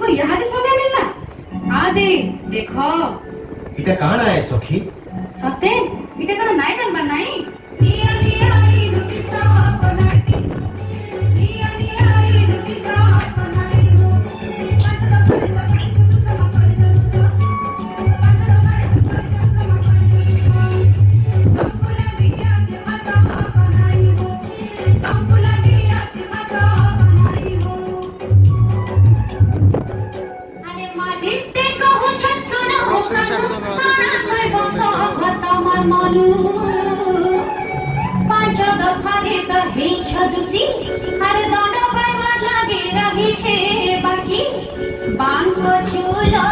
तुमको यहाँ समय मिलना आदे देखो इटा काना है सखी सते इटा कण नाय जानबा नाई निया निया ई रुटी सावा बनाती निया निया ई रुटी सावा बनाई हो पंद्रह पंद्रह sama कर चलो पंद्रह पंद्रह sama कर हमको लगी आज मसा बनाई हो हमको लगी आज मसा बनाई हो अरे माजिस्ते कहूं छन सुनो मालू पांच दफारे तो हे छदुसी हर दंड पाइवा लागे रही छे बाकी बांक चूलो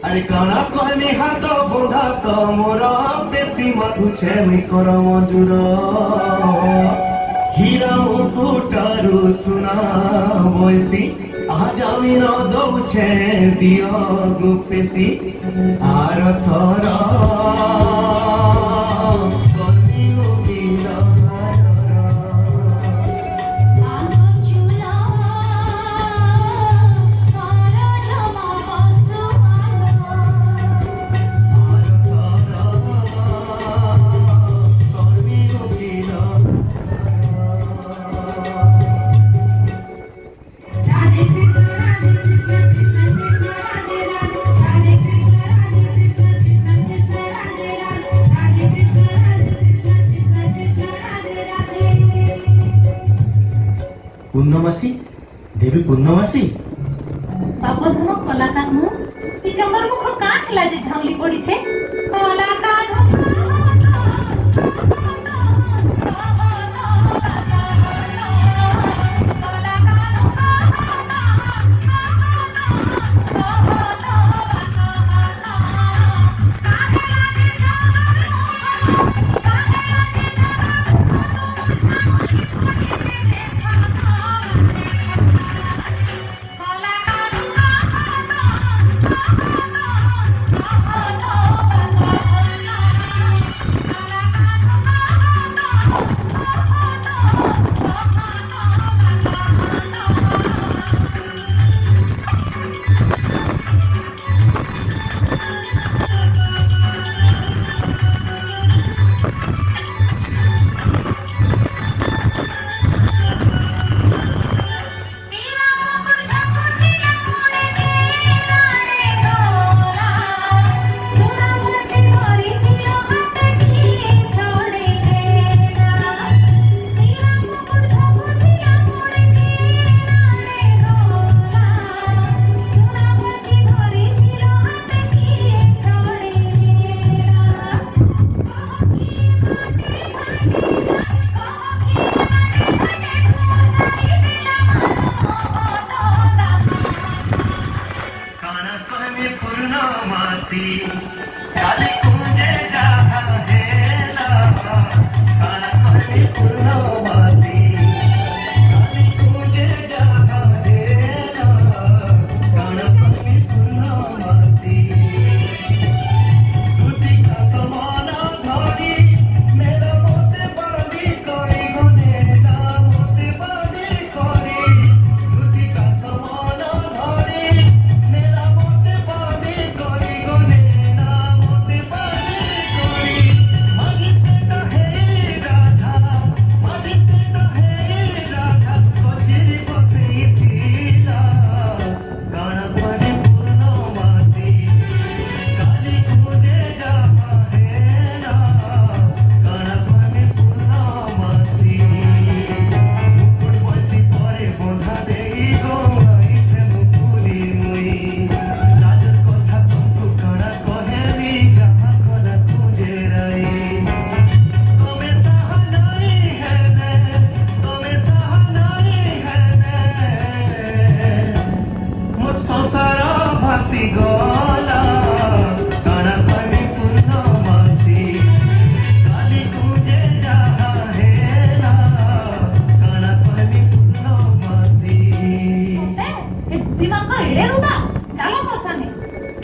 अरे काना कहने हाथ बंधा कमरा बेसी मधुछे मिकर मधुर हीरा मुकुटारु सुना बयसी आज আমি ন দউছে দিও গুপেসি আর থর पूर्णमासी देवी पूर्णमासी बाबा धुनो कलाकार मु ती जंगल मुख का खला जे झांगली पड़ी छे कलाकार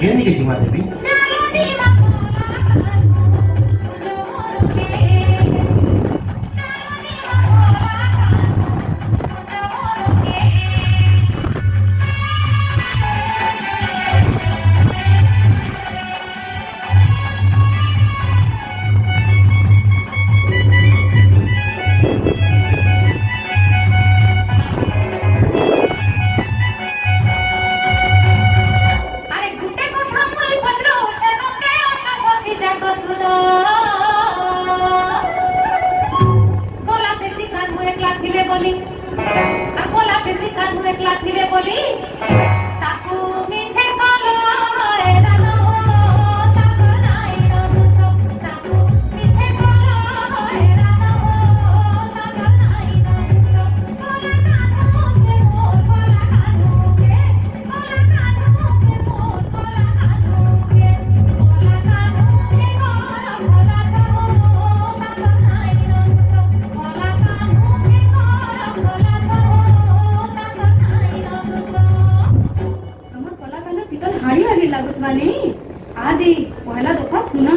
কেনিকে জিমা দেবী জানো দিমা কোলা কানুকে জানো দিমা কোলা কানুকে আরে গুটে কথা মই ভদ্র সেনকে অনবতি দেখো সুর গোলা বেশি কান মু একলা থিলে বলি আর গোলা বেশি কান মু একলা থিলে বলি তাকু মিছে কলো হয়রান হো তাকু নাই রমুত তাকু মিছে কলো হয়রান হো তাকু নাই রমুত গোলা কানুকে মোর গোলা কানুকে গোলা কানুকে মোর গোলা কানুকে গোলা কানুকে গরম গোলা কানু তাকু নাই রমুত গোলা কানুকে গরম গোলা কানু তাকু নাই রমুত আমার গলা কানের ভিতর হাড়ি হাড়ি লাগুত মানে আদি পয়লা দফা শুনা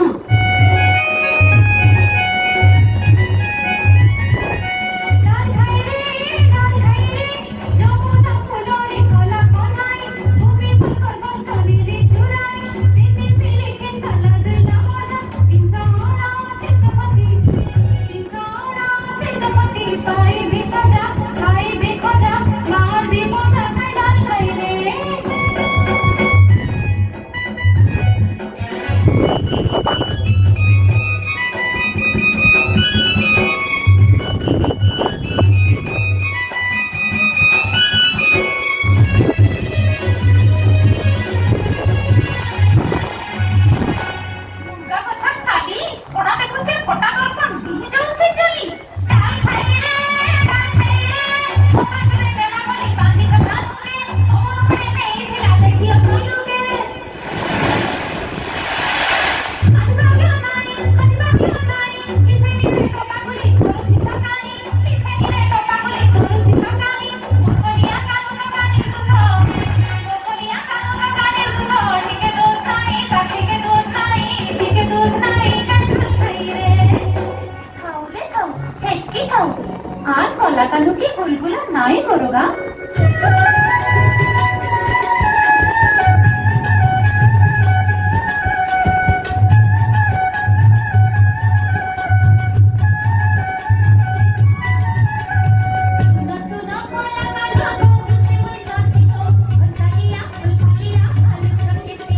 ডাল খাইরে যমুনা ফুলরে কলা কোনাই ভূমি পাকর বস্তনিরে চুরাই দিদি পিলিকে সালাদ নওয়াজা ইনসানা সিদ্ধপতি পাই বিসজা খাই বিখজা মাল বিপজা ডাল খাইরে মুগা কথা ছালি ওড়া দেখুছে ফটা দর্পণ ডুবে যাচ্ছে জলি ডাল খাইরে ওখানে গেলা বলি বাঁধি কথা ছুড়ে ওমর পড়ে নেইছিলা দেখিও ভুলুকে আদিবাগিও নাই কিসে নিরে টোপাগুলি করুছি সকানি কিসে নিরে টোপাগুলি করুছি সকানি মঙ্গলিয়া কানুন গানির দুধ মঙ্গলিয়া কানুন গানির দুধ টিকে দোষ নাই তার থেকে দোষ নাই টিকে দোষ নাই ডাল খাইরে খাও রে খাও হেটকি খাও আর কলা কানুকে গুলগুলা নাই করোগা सुनो सुनो कोला कानो मुझे मुझ साथी हो फुलकालिया फुलकालिया आलू छकेते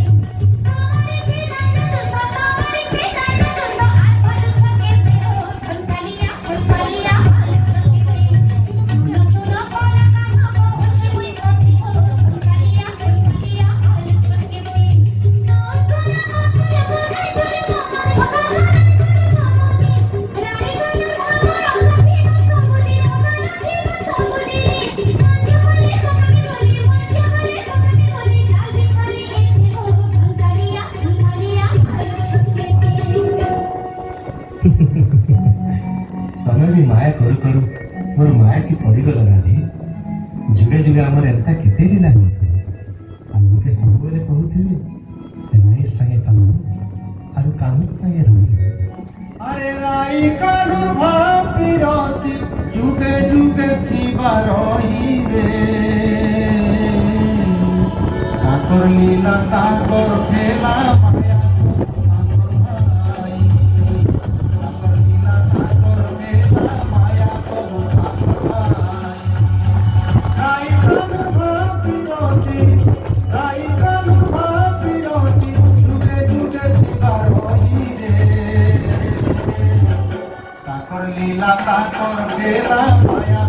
तुम्हारे खिलाना तो तुम्हारे खिलाना तो आज आलू छकेते हो फुलकालिया फुलकालिया आलू छकेते सुनो सुनो कोला कानो मुझे मुझ साथी हो फुलकालिया फुलकालिया आलू छकेते नो कोला कानो बोले बोले मामा ତମେ ବି ମାୟା କରୁ କରୁ ମୋର ମାୟା କି ପଡ଼ିଗଲ ଗାଧି ଯୁଗେ ଯୁଗେ ଆମର ଏନ୍ତା କେତେ ଲିଲା ହେଉଥିବ ଆଉ ଲୋକେ ସବୁବେଳେ କହୁଥିବେ ନାଇଁ ସାଙ୍ଗେ କାମ ଆଉ କାମ ସାଙ୍ଗେ ରହି আরে রাই কানু ভাপিরতি যুগে যুগে থিবা রহিবে তাকর লীলা তাকর খেলা মায়া তাকর লীলা তাকর খেলা মায়া সবু রাই কানু ভাপিরতি যুগে যুগে থিবা রহিবে তাকর লীলা তাকর খেলা মায়া